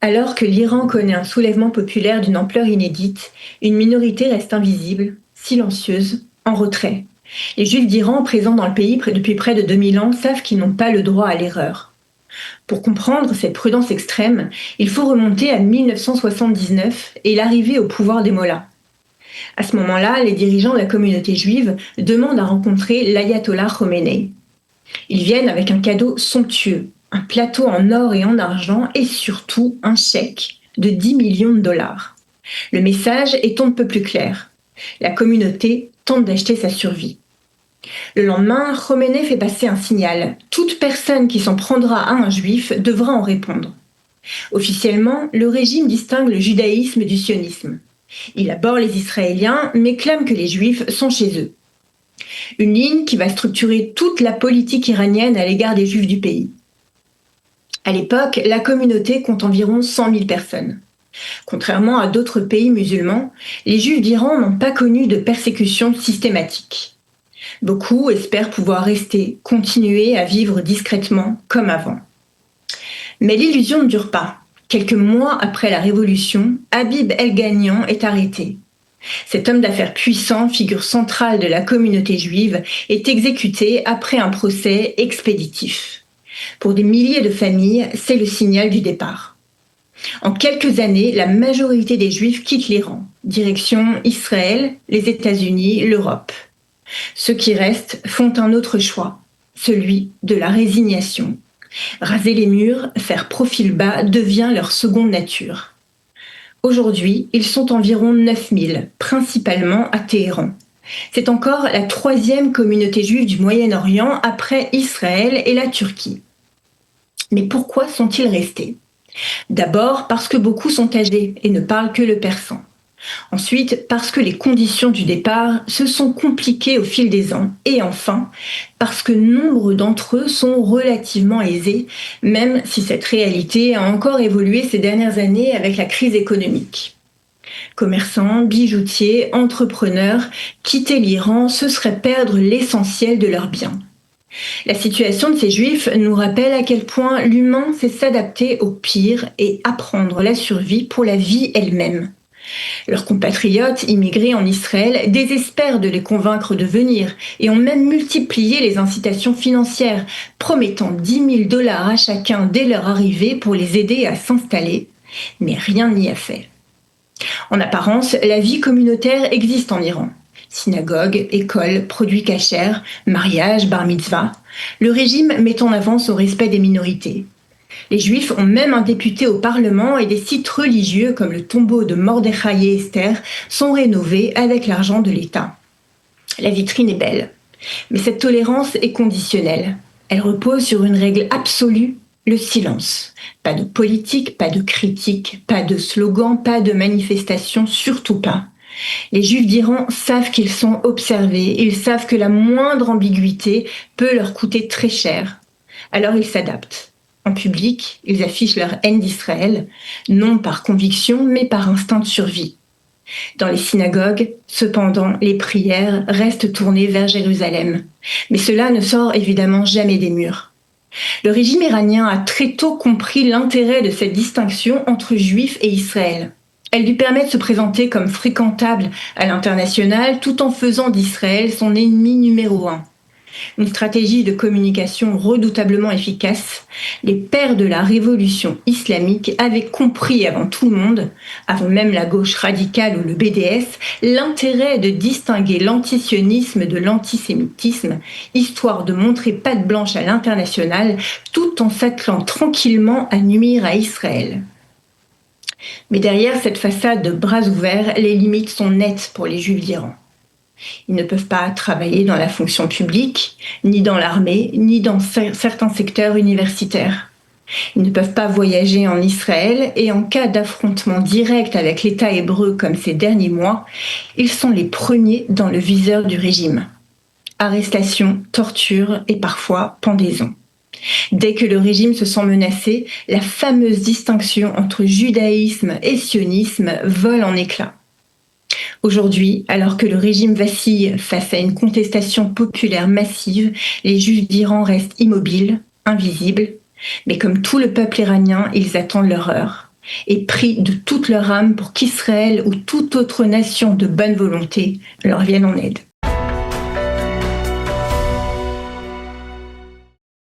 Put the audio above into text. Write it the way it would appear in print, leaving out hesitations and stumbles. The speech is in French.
Alors que l'Iran connaît un soulèvement populaire d'une ampleur inédite, une minorité reste invisible, silencieuse, en retrait. Les Juifs d'Iran, présents dans le pays depuis près de 2000 ans, savent qu'ils n'ont pas le droit à l'erreur. Pour comprendre cette prudence extrême, il faut remonter à 1979 et l'arrivée au pouvoir des mollahs. À ce moment-là, les dirigeants de la communauté juive demandent à rencontrer l'ayatollah Khomeini. Ils viennent avec un cadeau somptueux, un plateau en or et en argent et surtout un chèque de 10 millions de dollars. Le message est on ne peut plus clair. La communauté tente d'acheter sa survie. Le lendemain, Khomeini fait passer un signal. Toute personne qui s'en prendra à un juif devra en répondre. Officiellement, le régime distingue le judaïsme du sionisme. Il abhorre les Israéliens, mais clame que les Juifs sont chez eux. Une ligne qui va structurer toute la politique iranienne à l'égard des Juifs du pays. À l'époque, la communauté compte environ 100 000 personnes. Contrairement à d'autres pays musulmans, les Juifs d'Iran n'ont pas connu de persécution systématique. Beaucoup espèrent pouvoir rester, continuer à vivre discrètement comme avant. Mais l'illusion ne dure pas. Quelques mois après la Révolution, Habib El-Ghanian est arrêté. Cet homme d'affaires puissant, figure centrale de la communauté juive, est exécuté après un procès expéditif. Pour des milliers de familles, c'est le signal du départ. En quelques années, la majorité des Juifs quittent l'Iran, direction Israël, les États-Unis, l'Europe. Ceux qui restent font un autre choix, celui de la résignation. Raser les murs, faire profil bas devient leur seconde nature. Aujourd'hui, ils sont environ 9000, principalement à Téhéran. C'est encore la troisième communauté juive du Moyen-Orient après Israël et la Turquie. Mais pourquoi sont-ils restés ? D'abord parce que beaucoup sont âgés et ne parlent que le persan. Ensuite, parce que les conditions du départ se sont compliquées au fil des ans. Et enfin, parce que nombre d'entre eux sont relativement aisés, même si cette réalité a encore évolué ces dernières années avec la crise économique. Commerçants, bijoutiers, entrepreneurs, quitter l'Iran, ce serait perdre l'essentiel de leurs biens. La situation de ces Juifs nous rappelle à quel point l'humain sait s'adapter au pire et apprendre la survie pour la vie elle-même. Leurs compatriotes immigrés en Israël désespèrent de les convaincre de venir et ont même multiplié les incitations financières, promettant 10 000 dollars à chacun dès leur arrivée pour les aider à s'installer. Mais rien n'y a fait. En apparence, la vie communautaire existe en Iran. Synagogues, écoles, produits cachers, mariages, bar mitzvah. Le régime met en avant son respect des minorités. Les Juifs ont même un député au Parlement et des sites religieux comme le tombeau de Mordechai et Esther sont rénovés avec l'argent de l'État. La vitrine est belle, mais cette tolérance est conditionnelle. Elle repose sur une règle absolue, le silence. Pas de politique, pas de critique, pas de slogan, pas de manifestation, surtout pas. Les Juifs d'Iran savent qu'ils sont observés, ils savent que la moindre ambiguïté peut leur coûter très cher. Alors ils s'adaptent. En public, ils affichent leur haine d'Israël, non par conviction, mais par instinct de survie. Dans les synagogues, cependant, les prières restent tournées vers Jérusalem. Mais cela ne sort évidemment jamais des murs. Le régime iranien a très tôt compris l'intérêt de cette distinction entre Juifs et Israël. Elle lui permet de se présenter comme fréquentable à l'international tout en faisant d'Israël son ennemi numéro 1. Une stratégie de communication redoutablement efficace, les pères de la révolution islamique avaient compris avant tout le monde, avant même la gauche radicale ou le BDS, l'intérêt de distinguer l'antisionisme de l'antisémitisme, histoire de montrer patte blanche à l'international, tout en s'attelant tranquillement à nuire à Israël. Mais derrière cette façade de bras ouverts, les limites sont nettes pour les Juifs d'Iran. Ils ne peuvent pas travailler dans la fonction publique, ni dans l'armée, ni dans certains secteurs universitaires. Ils ne peuvent pas voyager en Israël et en cas d'affrontement direct avec l'État hébreu comme ces derniers mois, ils sont les premiers dans le viseur du régime. Arrestations, tortures et parfois pendaison. Dès que le régime se sent menacé, la fameuse distinction entre judaïsme et sionisme vole en éclats. Aujourd'hui, alors que le régime vacille face à une contestation populaire massive, les Juifs d'Iran restent immobiles, invisibles, mais comme tout le peuple iranien, ils attendent leur heure. et prient de toute leur âme pour qu'Israël ou toute autre nation de bonne volonté leur vienne en aide.